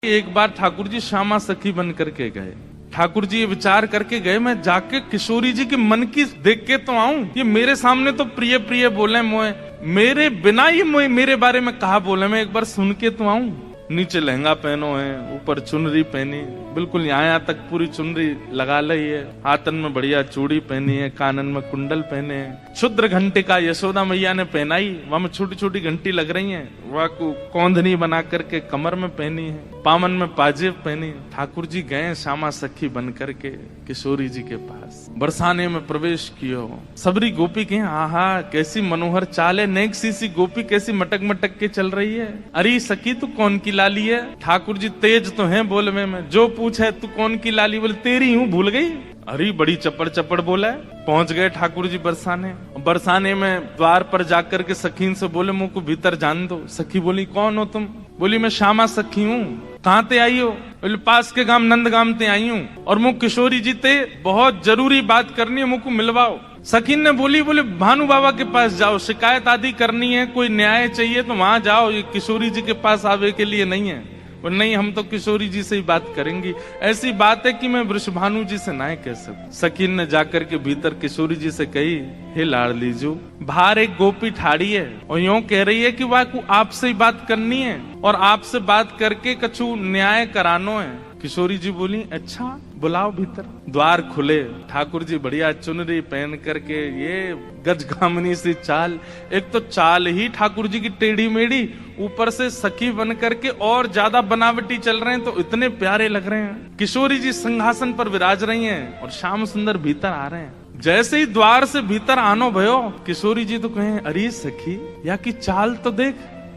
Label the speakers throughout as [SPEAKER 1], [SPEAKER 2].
[SPEAKER 1] एक बार ठाकुर जी श्यामा सखी बन करके गए। ठाकुर जी ये विचार करके गए, मैं जाके किशोरी जी के मन की देख के तो आऊं। ये मेरे सामने तो प्रिय प्रिय बोले मोए, मेरे बिना ही मोए मेरे बारे में कहा बोले, मैं एक बार सुन के तो आऊं। नीचे लहंगा पहनो है, ऊपर चुनरी पहनी, बिल्कुल यहाँ तक पूरी चुनरी लगा ली है, हाथन में बढ़िया चूड़ी पहनी है, कानन में कुंडल पहने हैं, क्षुद्र घंटे का यशोदा मैया ने पहनाई, वहां में छोटी छोटी घंटी लग रही है, वह कौंधनी बना करके कमर में पहनी है, पामन में पाजेब पहनी। ठाकुर जी गए श्यामा सखी बन करके किशोरी जी के पास, बरसाने में प्रवेश कियो। सबरी गोपी कहे आहा कैसी मनोहर चाल है, नेक सी गोपी कैसी मटक मटक के चल रही है। अरे सखी तू कौन की लाली है? ठाकुर जी तेज तो हैं बोलवे में, जो पूछे तू कौन की लाली, बोले तेरी हूँ, भूल गई। अरे बड़ी चपड़ चपड़ बोला है। पहुंच गए ठाकुर जी बरसाने। बरसाने में द्वार पर जाकर के सखीन से बोले मुझको भीतर जान दो। सखी बोली कौन हो तुम? बोली मैं श्यामा सखी हूँ। कहाँ ते आई हो? बोले पास के गांव नंदगाम ते आई हूँ और मुझ किशोरी जी ते बहुत जरूरी बात करनी है, मुझको मिलवाओ। सखीन ने बोली भानु बाबा के पास जाओ, शिकायत आदि करनी है, कोई न्याय चाहिए तो वहां जाओ, ये किशोरी जी के पास आवे के लिए नहीं है। नहीं हम तो किशोरी जी से ही बात करेंगी, ऐसी बात है कि मैं वृषभानु जी से ना कह सकूं। सकीन ने जाकर के भीतर किशोरी जी से कही, हे लाडली जो, बाहर एक गोपी ठाड़ी है और यूं कह रही है कि वह को आपसे ही बात करनी है और आपसे बात करके कछु न्याय करानो है। किशोरी जी बोली अच्छा बुलाओ भीतर। द्वार खुले, ठाकुर जी बढ़िया चुनरी पहन करके, ये गजगामनी सी चाल, एक तो चाल ही ठाकुर जी की टेढ़ी मेढ़ी, ऊपर से सखी बन करके और ज्यादा बनावटी चल रहे हैं तो इतने प्यारे लग रहे हैं। किशोरी जी सिंहासन पर विराज रही हैं और श्याम सुंदर भीतर आ रहे हैं। जैसे ही द्वार से भीतर आनो भयो, किशोरी जी तो कहें अरे सखी या की चाल तो देख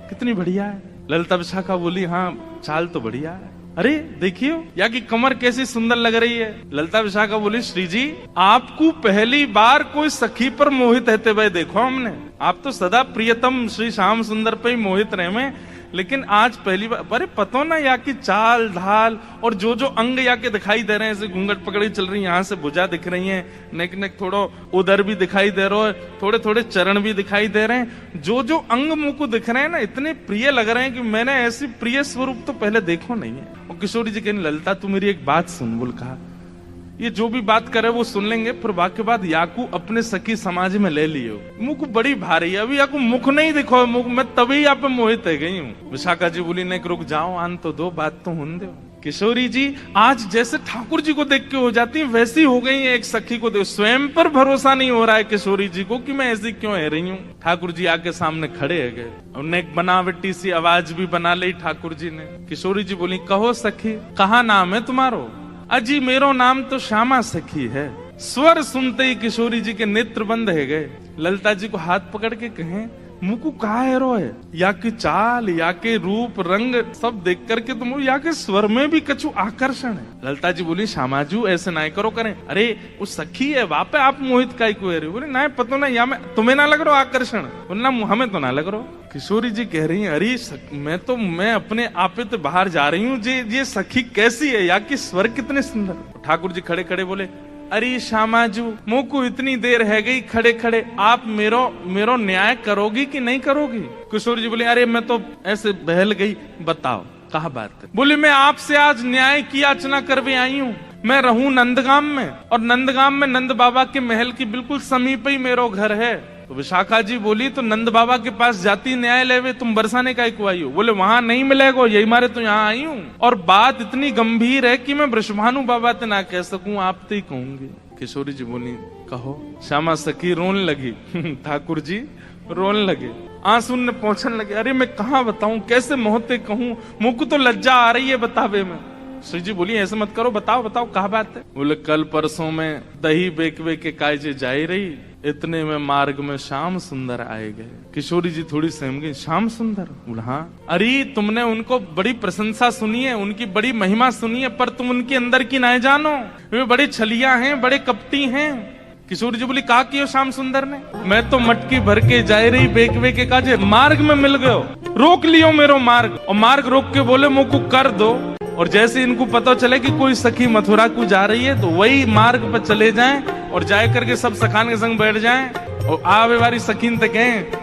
[SPEAKER 1] कितनी बढ़िया है। ललिता विशाखा बोली हाँ चाल तो बढ़िया है। अरे देखियो या की कमर कैसी सुंदर लग रही है। ललिता विशाखा बोली श्री जी आपको पहली बार कोई सखी पर मोहित रहते हुए देखो हमने, आप तो सदा प्रियतम श्री श्याम सुंदर पे ही मोहित रहे में, लेकिन आज पहली बार। अरे पतो ना या की चाल ढाल और जो जो अंग या के दिखाई दे रहे हैं, ऐसे घूंघट पकड़ी चल रही है, यहाँ से भुजा दिख रही है, नेक नेक थोड़ा उधर भी दिखाई दे रहा है, थोड़े थोड़े चरण भी दिखाई दे रहे हैं, जो जो अंग मुंह को दिख रहे हैं ना इतने प्रिय लग रहे हैं कि मैंने ऐसी प्रिय स्वरूप तो पहले देखो नहीं है। और किशोरी जी कहने ललिता तू मेरी एक बात सुन। बोल कहा ये जो भी बात करे वो सुन लेंगे, फिर वाक्य बाद याकू अपने सखी समाज में ले लियो। मुख बड़ी भारी है, अभी याकू मुख नहीं दिखो, मुख मैं तभी यहाँ पे मोहित है गई हूँ। विशाखा जी बोली नहीं रुक जाओ, आन तो दो, बात तो होने दो। किशोरी जी आज जैसे ठाकुर जी को देख के हो जाती है वैसी हो गई है, एक सखी को देख स्वयं पर भरोसा नहीं हो रहा है किशोरी जी को कि मैं ऐसी क्यों है रही हूँ। ठाकुर जी आके सामने खड़े है गए, उन्हें एक बनावटी सी आवाज भी बना ली ठाकुर जी ने। किशोरी जी बोली कहो सखी कहा नाम है तुम्हारो? अजी मेरो नाम तो श्यामा सखी है। स्वर सुनते ही किशोरी जी के नेत्र बंद है गए। ललिता जी को हाथ पकड़ के कहें मुकु कहा है रो है, या की चाल या के रूप रंग सब देख करके तुम या के स्वर में भी कछु आकर्षण है। ललिता जी बोली श्यामाजू ऐसे ना करो करें, अरे वो सखी है वापे आप मोहित का को है। बोले ना पतो ना या मैं तुम्हें ना लग रहा आकर्षण? बोलना हमें तो ना लग रहा। किशोरी जी कह रही है अरे मैं अपने आपे तो बाहर जा रही हूँ, ये सखी कैसी है या की स्वर कितने सुंदर। ठाकुर जी खड़े खड़े बोले अरे श्यामाजू मुझको इतनी देर है गई खड़े खड़े, आप मेरो न्याय करोगी कि नहीं करोगी? किशोर जी बोले अरे मैं तो ऐसे बहल गई, बताओ कहा बात है। बोले मैं आपसे आज न्याय की याचना करवे आई हूँ। मैं रहूं नंदगाम में और नंदगाम में नंद बाबा के महल की बिल्कुल समीप ही मेरो घर है। तो विशाखा जी बोली तो नंद बाबा के पास जाती न्याय लेवे, तुम बरसाने का को आई हो? बोले वहां नहीं मिलेगा, यही मारे तो यहाँ आई हूँ और बात इतनी गंभीर है कि मैं वृषभानु बाबा ते ना कह सकूं, आप ते ही कहूंगी। किशोरी जी बोली कहो। श्यामा सखी रोने लगी ठाकुर जी रोने लगे, आंसू ने पहुंचने लगे। अरे मैं कहाँ बताऊं, कैसे मोहते कहूं, मुझको तो लज्जा आ रही है बतावे में। श्री जी बोली ऐसे मत करो, बताओ बताओ कहा बात है। बोले कल परसों में दही बेकवे के कायजे जाई रही, इतने में मार्ग में श्याम सुंदर आए गए। किशोरी जी थोड़ी सहम गई, श्याम सुंदर? बोला हाँ। अरे तुमने उनको बड़ी प्रशंसा सुनी है, उनकी बड़ी महिमा सुनी है, पर तुम उनके अंदर की ना जानो, वे बड़े छलिया हैं, बड़े कपटी हैं। किशोरी जी बोली कहा कियो श्याम सुंदर ने? मैं तो मटकी भर के जाए रही बेकवे के काजे, मार्ग में मिल गयो, रोक लियो मेरो मार्ग, और मार्ग रोक के बोले मुझको कर दो। और जैसे इनको पता चले कि कोई सखी मथुरा को जा रही है तो वही मार्ग पर चले जाएं और जाए करके सब सखान के संग बैठ जाएं और आवे वाली सखीन तक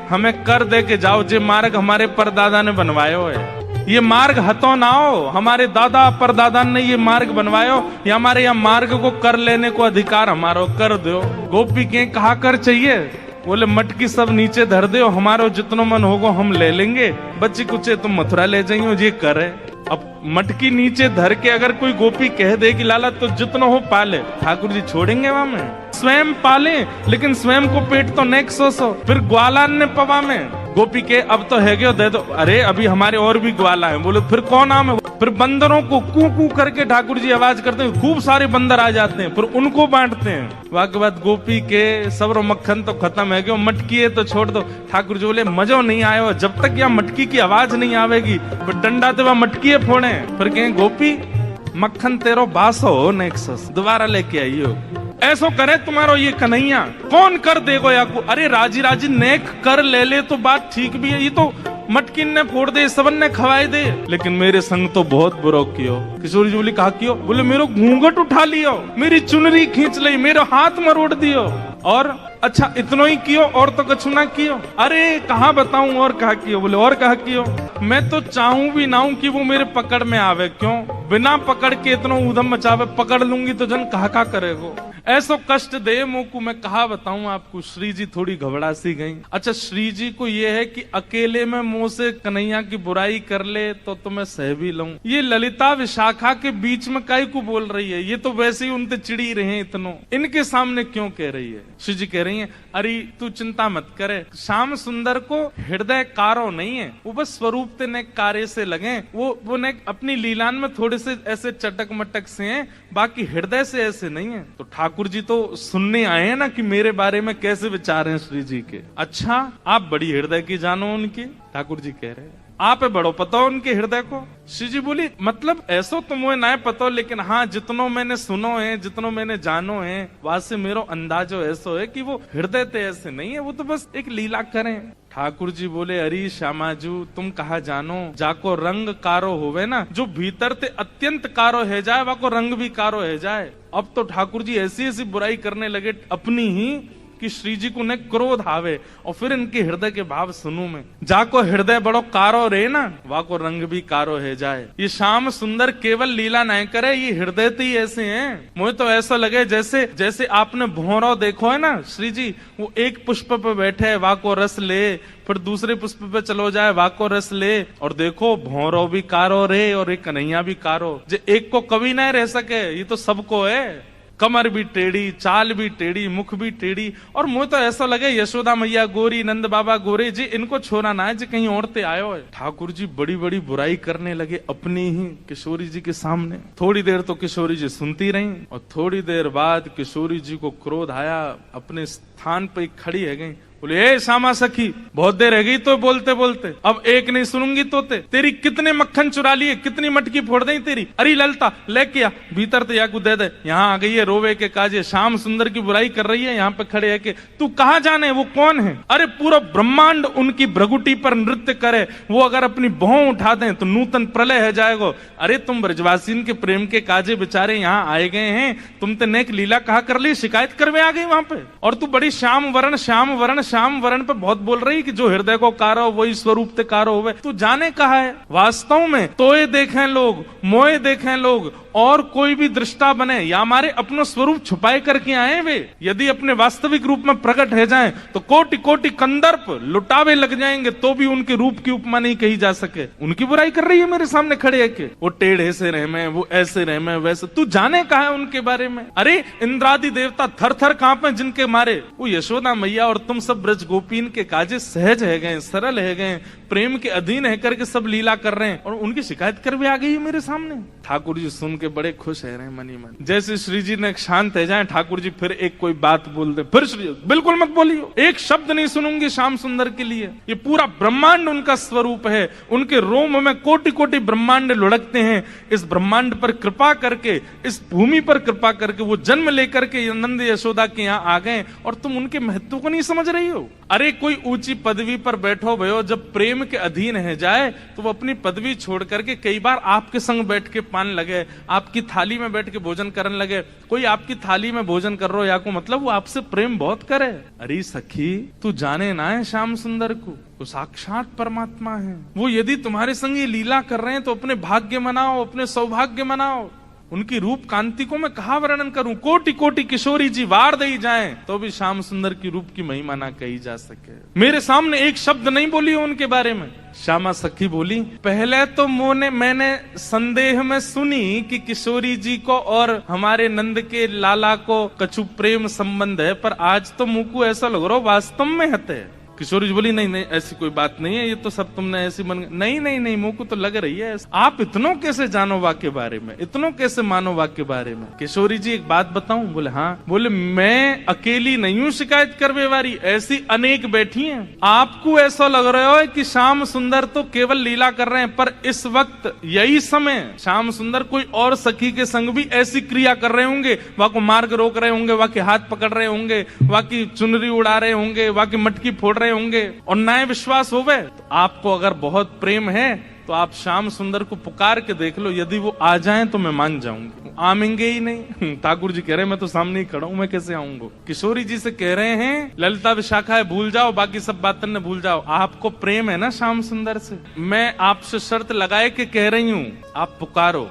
[SPEAKER 1] हमें कर दे के जाओ, जे मार्ग हमारे परदादा ने बनवायो है। ये मार्ग हतो ना हो, हमारे दादा परदादा ने ये मार्ग बनवायो, ये हमारे यहाँ मार्ग को कर लेने को अधिकार हमारो, कर दो। गोपी के कहा कर चाहिए, बोले मटकी सब नीचे धर दो, हमारो जितनो मन होगो हम ले लेंगे, बच्ची कुचे तुम मथुरा ले जाइयो, ये करे। अब मटकी नीचे धर के अगर कोई गोपी कह दे कि लाला तो जितना हो पाले, ठाकुर जी छोड़ेंगे वहां में? स्वयं पाले, लेकिन स्वयं को पेट तो नेक सो फिर ग्वाला ने पवा में। गोपी के अब तो है दे दो, अरे अभी हमारे और भी ग्वाला है। बोले फिर कौन नाम है? फिर बंदरों को कू कू करके ठाकुर जी आवाज करते हैं, खूब सारे बंदर आ जाते हैं, फिर उनको बांटते हैं। वहां के बाद गोपी के सबरो मक्खन तो खत्म है, क्यों मटकी है तो छोड़ दो। ठाकुर जी बोले मजो नहीं आयो, जब तक यहाँ मटकी की आवाज नहीं आवेगी, फिर डंडा तो वह मटकी फोड़े। फिर कहें गोपी मक्खन तेरो बासो नेक्सस, दोबारा लेके आइयो। ऐसो करे तुम्हारो ये कन्हैया, कौन कर देगो या को? अरे राजी राजी नेक कर ले ले तो बात ठीक भी है, ये तो मटकिन ने फोड़ दे, सबन ने खवाए दे, लेकिन मेरे संग तो बहुत बुरा कियो। किशोरी जी बोली कहा कियो? बोले मेरो घूंघट उठा लियो, मेरी चुनरी खींच ली, मेरे हाथ मरोड़ दियो, और अच्छा इतनो ही कियो और तो कछु ना कियो। अरे कहा बताऊं और कहा कियो? बोले और कहा कियो? मैं तो चाहूं भी ना हूं कि वो मेरे पकड़ में आवे, क्यों बिना पकड़ के इतना ऊधम मचावे, पकड़ लूंगी तो जन कहा करेगो। ऐसो कष्ट दे मोकू, मैं कहा बताऊं आपको। श्री जी थोड़ी घबरा सी गई। अच्छा श्री जी को ये है कि अकेले में मुंह से कन्हैया की बुराई कर ले तो मैं सह भी लूं, ये ललिता विशाखा के बीच में काई को बोल रही है? ये तो वैसे ही उनसे चिड़ी रहे, इतनो इनके सामने क्यों कह रही है? श्री जी कह रही है अरे तू चिंता मत करे, श्याम सुंदर को हृदय कारो नहीं है, वो बस स्वरूप ते ने कार्य से लगे, वो ने अपनी लीलान में थोड़े से ऐसे चटक मटक से हैं, बाकी हृदय से ऐसे नहीं है। तो ठाकुर जी तो सुनने आए हैं ना कि मेरे बारे में कैसे विचार हैं श्री जी के। अच्छा आप बड़ी हृदय की जानो उनकी? ठाकुर जी कह रहे हैं आप बड़ो पता हो उनके हृदय को। श्री जी बोली मतलब ऐसो तो मुझे ना पता, लेकिन हाँ जितनो मैंने सुनो है, जितनो मैंने जानो है, वहां से मेरो अंदाजो ऐसो है कि वो हृदय ते ऐसे नहीं है, वो तो बस एक लीला करें। ठाकुर जी बोले अरे श्यामाजू तुम कहा जानो, जाको रंग कारो होवे ना, जो भीतर ते अत्यंत कारो है जाए, वाको रंग भी कारो है जाए। अब तो ठाकुर जी ऐसी ऐसी बुराई करने लगे अपनी ही कि श्री जी को न क्रोध आवे, और फिर इनके हृदय के भाव सुनू मैं। जाको हृदय बड़ो कारो रे ना, वाको रंग भी कारो है जाए। ये श्याम सुंदर केवल लीला नहीं करे, ये हृदय तो ही ऐसे हैं। मुझे तो ऐसा लगे जैसे जैसे आपने भौरो देखो है ना, श्री जी वो एक पुष्प पे बैठे है, वाको रस ले, फिर दूसरे पुष्प पे चलो जाए, वाको रस ले, और देखो भौरो भी कारो रे और एक कन्हैया भी कारो। जे एक को कभी नहीं रह सके, ये तो सबको है। कमर भी टेढ़ी, चाल भी टेढ़ी, मुख भी टेढ़ी, और मुझे तो ऐसा लगे यशोदा मैया गोरी, नंद बाबा गोरे जी, इनको छोड़ा ना है जी कहीं और ते आयो है। ठाकुर जी बड़ी बड़ी बुराई करने लगे अपनी ही किशोरी जी के सामने। थोड़ी देर तो किशोरी जी सुनती रही, और थोड़ी देर बाद किशोरी जी को क्रोध आया, अपने स्थान पे खड़ी है गई। बोले ए श्यामा सखी बहुत देर रह गई तो बोलते बोलते, अब एक नहीं सुनूंगी तो तेरी कितने मक्खन चुरा लिए, कितनी मटकी फोड़ दी तेरी। अरे ललता लेके आ भीतर तो याकू दे दे। यहाँ आ गई है रोवे के काजे, श्याम सुंदर की बुराई कर रही है, यहाँ पे खड़े है कि तू कहाँ जाने वो कौन है? अरे पूरा ब्रह्मांड उनकी भ्रगुटी पर नृत्य करे, वो अगर अपनी भौं उठा दें तो नूतन प्रलय है जाएगो। अरे तुम ब्रजवासीन के प्रेम के काजे बेचारे यहाँ आए गए हैं, तुम तो नेक लीला कहा कर ली, शिकायत करवे आ गई वहां पे, और तू बड़ी श्याम वरण श्याम वरण पे बहुत बोल रही कि जो हृदय को कारो वही स्वरूप ते कारो होवे। तू जाने कहा है वास्तव में तोए देखें लोग, मोए देखें लोग, और कोई भी दृष्टा बने या हमारे अपना स्वरूप छुपाए करके आए वे, यदि अपने वास्तविक रूप में प्रकट है जाएं तो कोटि कोटि कंदर्प लुटावे लग जाएंगे, तो भी उनके रूप की उपमा नहीं कही जा सके। उनकी बुराई कर रही है मेरे सामने खड़े है कि वो टेढ़े से रह में, वो ऐसे रह में, वैसे। तू जाने कहा है उनके बारे में? अरे इंद्रादि देवता थर थर कांपे जिनके मारे, वो यशोदा मैया और तुम सब ब्रज गोपीन के काजे सहज है गए, सरल है गए, प्रेम के अधीन है करके सब लीला कर रहे हैं, और उनकी शिकायत कर भी आ गई है मेरे सामने। ठाकुर जी सुन के बड़े खुश है रहे मनी मन। जैसे श्री जी ने शांत है जाए, ठाकुर जी फिर एक कोई बात बोल दे, फिर श्री बिल्कुल मत बोलियो, एक शब्द नहीं सुनूंगी श्याम सुंदर के लिए। ये पूरा ब्रह्मांड उनका स्वरूप है, उनके रोम में कोटि कोटि ब्रह्मांड लुढ़कते हैं। इस ब्रह्मांड पर कृपा करके, इस भूमि पर कृपा करके वो जन्म लेकर के नंद यशोदा के यहाँ आ गए, और तुम उनके महत्व को नहीं समझ रही हो। अरे कोई ऊंची पदवी पर बैठो भयो, जब प्रेम के अधीन है जाए तो वो अपनी पदवी छोड़ करके कई बार आपके संग बैठ के पान लगे, आपकी थाली में बैठ के भोजन करने लगे। कोई आपकी थाली में भोजन कर रहा या को मतलब वो आपसे प्रेम बहुत करे। अरे सखी तू जाने ना है श्याम सुंदर को, तो साक्षात परमात्मा है वो। यदि तुम्हारे संग ये लीला कर रहे हैं तो अपने भाग्य मनाओ, अपने सौभाग्य मनाओ। उनकी रूप कांति को मैं कहा वर्णन करूं, कोटि कोटि किशोरी जी वार दई जाएं तो भी श्याम सुंदर की रूप की महिमा ना कही जा सके। मेरे सामने एक शब्द नहीं बोली उनके बारे में। श्यामा सखी बोली, पहले तो मैंने संदेह में सुनी कि किशोरी जी को और हमारे नंद के लाला को कछु प्रेम संबंध है, पर आज तो मुंह को ऐसा लग रहा वास्तव में हते। किशोरी जी बोली, नहीं नहीं ऐसी कोई बात नहीं है, ये तो सब तुमने ऐसी मन। नहीं नहीं नहीं, मुंह को तो लग रही है। आप इतनों कैसे जानो वाक्य बारे में, इतनों कैसे मानो वाक्य बारे में। किशोरी जी एक बात बताऊं? बोले हाँ। बोले मैं अकेली नहीं हूँ शिकायत करवे वाली, ऐसी अनेक बैठी हैं। आपको ऐसा लग रहा है कि श्याम सुंदर तो केवल लीला कर रहे हैं, पर इस वक्त यही समय श्याम सुंदर कोई और सखी के संग भी ऐसी क्रिया कर रहे होंगे। वहां को मार्ग रोक रहे होंगे, वहां के हाथ पकड़ रहे होंगे, वहां की चुनरी उड़ा रहे होंगे, वहां की मटकी फोड़ रहे होंगे, और नए विश्वास होवे। तो आपको अगर बहुत प्रेम है तो आप श्याम सुंदर को पुकार के देख लो, यदि वो आ जाएं तो मैं मान जाऊंगी। आमेंगे ही नहीं। ठाकुर जी कह रहे हैं मैं तो सामने ही खड़ा हूं, मैं कैसे आऊंगा। किशोरी जी से कह रहे हैं ललिता विशाखा है भूल जाओ, बाकी सब बातें न भूल जाओ। आपको प्रेम है ना श्याम सुंदर से, मैं आपसे शर्त लगाए के कह रही हूं, आप पुकारो।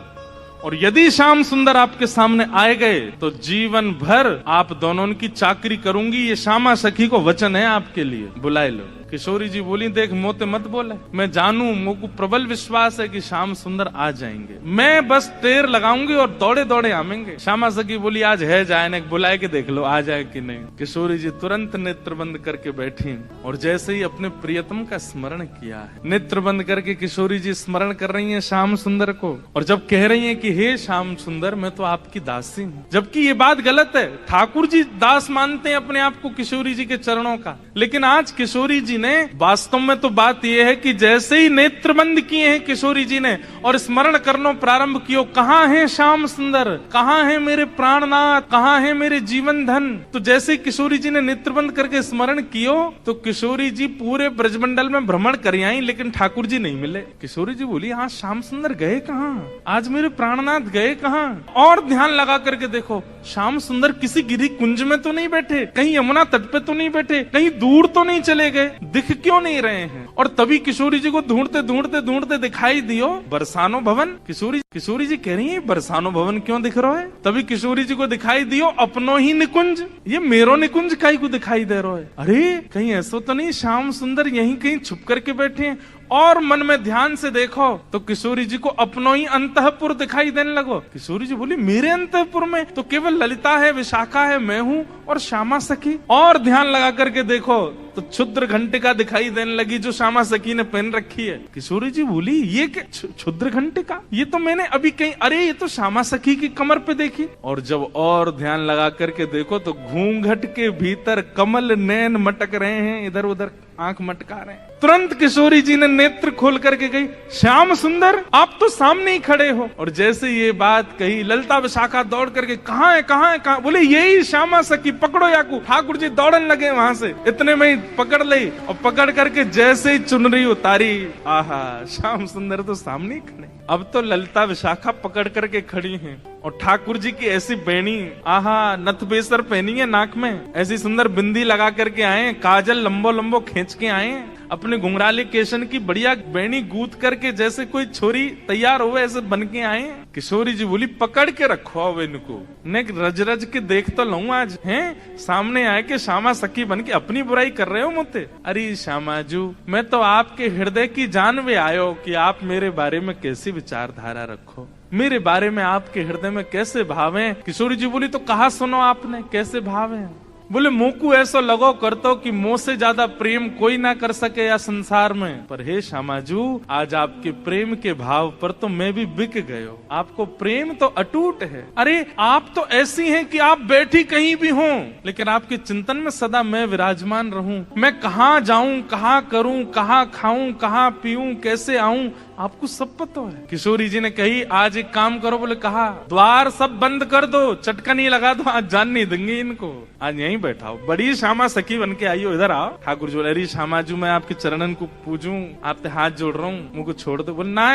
[SPEAKER 1] और यदि श्याम सुंदर आपके सामने आए गए तो जीवन भर आप दोनों की चाकरी करूंगी। ये श्यामा सखी को वचन है आपके लिए, बुलाए लो। किशोरी जी बोली, देख मोते मत बोले, मैं जानू, मुझको प्रबल विश्वास है कि श्याम सुंदर आ जाएंगे। मैं बस टेर लगाऊंगी और दौड़े दौड़े आवेंगे। श्यामा सखी बोली, आज है जाए ना, बुलाए के देख लो आ जाए कि नहीं। किशोरी जी तुरंत नेत्र बंद करके बैठी और जैसे ही अपने प्रियतम का स्मरण किया है, नेत्र बंद करके किशोरी जी स्मरण कर रही है श्याम सुंदर को। और जब कह रही है कि हे श्याम सुंदर, मैं तो आपकी दासी हूँ, जबकि ये बात गलत है। ठाकुर जी दास मानते हैं अपने आप को किशोरी जी के चरणों का, लेकिन आज किशोरी जी ने वास्तव में तो बात यह है कि जैसे ही नेत्र बंद किए हैं किशोरी जी ने और स्मरण करना प्रारंभ किया, कहाँ है श्याम सुंदर, कहाँ है मेरे प्राणनाथ, कहाँ है मेरे जीवन धन। तो जैसे किशोरी जी ने नेत्र बंद करके स्मरण कियो तो किशोरी जी पूरे ब्रजमंडल में भ्रमण कर आई, लेकिन ठाकुर जी नहीं मिले। किशोरी जी बोली, हाँ श्याम सुंदर गए कहाँ, आज मेरे प्राणनाथ गए कहाँ। और ध्यान लगा करके देखो, श्याम सुंदर किसी गिरी कुंज में तो नहीं बैठे, कहीं यमुना तट पे तो नहीं बैठे, कहीं दूर तो नहीं चले गए, दिख क्यों नहीं रहे हैं। और तभी किशोरी जी को ढूंढते ढूंढते ढूंढते दिखाई दियो बरसानो भवन। किशोरी जी कह रही है बरसानो भवन क्यों दिख रहा है। तभी किशोरी जी को दिखाई दियो अपनो ही निकुंज, ये मेरो निकुंज काई को दिखाई दे रहा है। अरे कहीं ऐसा तो नहीं श्याम सुंदर यहीं कहीं छुप करके बैठे हैं। और मन में ध्यान से देखो तो किशोरी जी को अपनो ही अंतःपुर दिखाई देने लगो। किशोरी जी बोली, मेरे अंतःपुर में तो केवल ललिता है, विशाखा है, मैं हूँ और श्यामा सखी। और ध्यान लगा करके देखो तो क्षुद्र घंटिका दिखाई देने लगी जो श्यामा सखी ने पहन रखी है। किशोरी जी बोली, ये क्या क्षुद्र घंटिका, ये तो मैंने अभी कहीं, अरे ये तो श्यामा सखी की कमर पे देखी। और जब और ध्यान लगा करके देखो तो घूंघट के भीतर कमल नैन मटक रहे हैं, इधर उधर आंख मटका रहे हैं। तुरंत किशोरी जी ने नेत्र खोल करके गई, श्याम सुंदर आप तो सामने ही खड़े हो। और जैसे ये बात कही ललिता विशाखा दौड़ करके, कहाँ है कहाँ है कहाँ, बोले यही श्यामा सखी, पकड़ो याकू। ठाकुर जी दौड़न लगे वहां से, इतने में ही पकड़ ली और पकड़ करके जैसे ही चुनरी उतारी, आहा श्याम सुंदर तो सामने ही खड़े। अब तो ललिता विशाखा पकड़ करके खड़ी हैं और ठाकुर जी की ऐसी बेणी, आहा नथ बेसर पहनी है नाक में, ऐसी सुंदर बिंदी लगा करके आए, काजल लंबो लंबो खींच के आए, अपने घुंघराले केशन की बढ़िया बेणी गूंथ करके जैसे कोई छोरी तैयार हो ऐसे बन के आए। किशोरी जी बोली, पकड़ के रखो अब इनको, ने रज रज के देख तो लूं आज। हैं सामने आए के श्यामा सखी बन के अपनी बुराई कर रहे हो मुझे। अरे श्यामाजू, मैं तो आपके हृदय की जानवे आयो कि आप मेरे बारे में कैसी विचारधारा रखो, मेरे बारे में आपके हृदय में कैसे भाव हैं। किशोरी जी बोली, तो कहा सुनो आपने कैसे भाव हैं। बोले, मुंह को ऐसा लगो करतो कि मुंह से ज्यादा प्रेम कोई ना कर सके या संसार में। पर हे श्यामाजू, आज आपके प्रेम के भाव पर तो मैं भी बिक गयो। आपको प्रेम तो अटूट है। अरे आप तो ऐसी हैं कि आप बैठी कहीं भी हो, लेकिन आपके चिंतन में सदा मैं विराजमान रहूं। मैं कहाँ जाऊं, कहाँ करूं, कहाँ खाऊं, कहाँ पीऊं, कैसे आऊं, आपको सब पता है। किशोरी जी ने कही आज एक काम करो, बोले कहा द्वार सब बंद कर दो, चटका नहीं लगा दो, आज जान नहीं देंगे इनको, आज यहीं बैठाओ। बड़ी श्यामा सखी बन के आई हो, इधर आओ। ठाकुर जी बोले अरे श्यामा जी मैं आपके चरणन को पूजूं, आपसे हाथ जोड़ रहा हूँ, मुझको छोड़ दो। बोले ना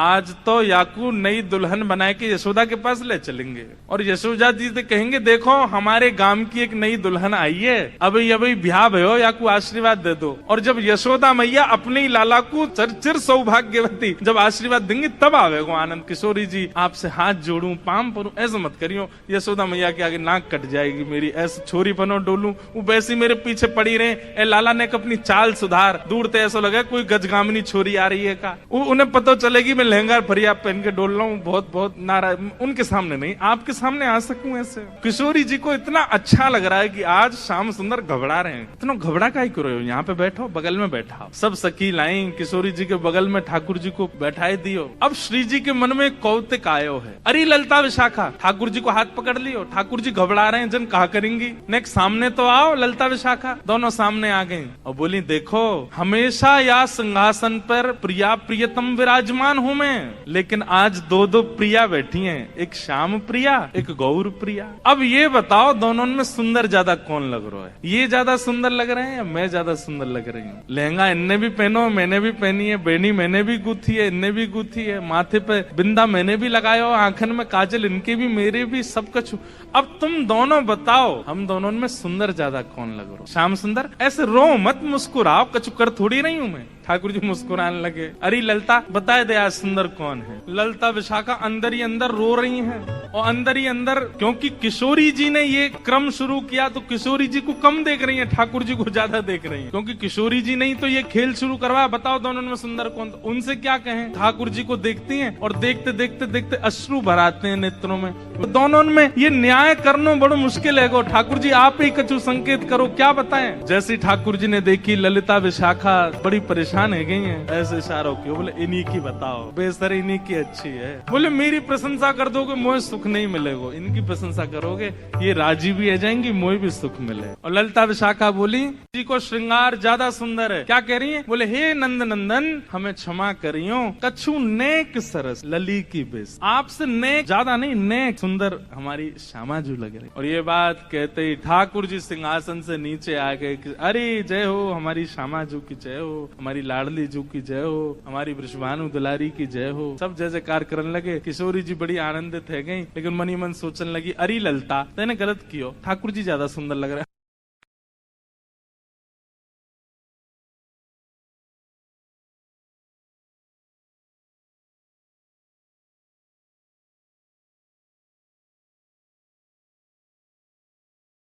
[SPEAKER 1] आज तो याकू नई दुल्हन बनाए के यशोदा के पास ले चलेंगे और यशोदा जी से कहेंगे देखो हमारे गांव की एक नई दुल्हन आई है, अभी ब्याह भयो, याकू आशीर्वाद दे दो। और जब यशोदा मैया अपने ही लाला को चिर सौभाग्यवती जब आशीर्वाद देंगे तब आवेगो आनंद। किशोरी जी आपसे हाथ जोड़ू, पाम परू, ऐसा मत करियो, यशोदा मैया के आगे नाक कट जाएगी मेरी, ऐसे छोरी पनो डोलू, वो वैसी मेरे पीछे पड़ी रहे। ए लाला ने अपनी चाल सुधार, दूर ते ऐसा लगा कोई गजगामिनी छोरी आ रही है का, उन्हें पता चलेगी मैं लहंगा फरिया पहन के डोल रहा हूँ, बहुत बहुत नाराज, उनके सामने नहीं, आपके सामने आ सकूं ऐसे। किशोरी जी को इतना अच्छा लग रहा है कि आज श्याम सुंदर घबरा रहे हैं। इतना घबरा काहे करो, यहाँ पे बैठो, बगल में बैठा। सब सखी लाई किशोरी जी के बगल में ठाकुर जी को बैठाए दियो। अब श्री जी के मन में कौतिक आयो है, अरे ललता विशाखा, ठाकुर जी को हाथ पकड़ लियो, ठाकुर जी घबरा रहे हैं, जन कहा करेंगी, नेक्स्ट सामने तो आओ ललता विशाखा। दोनों सामने आ गई और बोली देखो हमेशा या सिंहासन पर प्रिया प्रियतम विराजमान हूँ मैं, लेकिन आज दो दो प्रिया बैठी हैं, एक श्याम प्रिया एक गौर प्रिया। अब ये बताओ दोनों में सुंदर ज्यादा कौन लग रहा है, ये ज्यादा सुंदर लग रहे हैं या मैं ज्यादा सुंदर लग रही हूँ? लहंगा इनने भी पहनो, मैंने भी पहनी है, बेनी मैंने भी गुथी है, इनने भी गुथी है, माथे पे बिंदा मैंने भी लगाया, आंखन में काजल इनके भी मेरे भी, सब कुछ। अब तुम दोनों बताओ हम दोनों में सुंदर ज्यादा कौन लग रहा? श्याम सुंदर। ऐसे रो मत, मुस्कुराओ, कछु कर थोड़ी रही हूं मैं। ठाकुर जी मुस्कुराने लगे, अरे ललता बताए दे आज सुंदर कौन है। ललता विशाखा अंदर ही अंदर रो रही हैं और अंदर ही अंदर, क्योंकि किशोरी जी ने ये क्रम शुरू किया तो किशोरी जी को कम देख रही हैं, ठाकुर जी को ज्यादा देख रही हैं, क्योंकि किशोरी जी नहीं तो ये खेल शुरू करवाया, बताओ दोनों में सुंदर कौन। तो उनसे क्या कहें, ठाकुर जी को देखती हैं और देखते देखते देखते अश्रु भराते हैं नेत्रों में। तो दोनों में ये न्याय करना बड़ा मुश्किल है। ठाकुर जी आप ही कछु संकेत करो, क्या बताएं। जैसे ठाकुर जी ने देखी ललिता विशाखा बड़ी परेशान है गई है, ऐसे इशारों की, बोले इन्हीं की बताओ, बेसर इन्हीं की अच्छी है। बोले मेरी प्रशंसा कर दोगे मुझे सुख नहीं मिलेगा, इनकी प्रशंसा करोगे ये राजी भी आ जाएंगी, मुझे भी सुख मिले। और ललिता विशाखा बोली जी को श्रृंगार ज्यादा सुंदर है। क्या कह रही है? बोले हे नंद नंदन हमें क्षमा करियो, कछु नेक सरस लली की बेस, आपसे नेक ज्यादा नहीं, नेक सुंदर हमारी श्यामा जी लग रही। और ये बात कहते ही ठाकुर जी सिंहासन से नीचे आ गए, अरे जय हो हमारी श्यामा जी की जय हो, हमारी लाडली जी की जय हो, हमारी वृषभानु दुलारी की जय हो। सब जय जयकार करने लगे। किशोरी जी बड़ी आनंदित है गई, लेकिन मनी मन सोचने लगी अरे ललता तेने गलत कियो, ठाकुर जी ज्यादा सुंदर लग रहा है।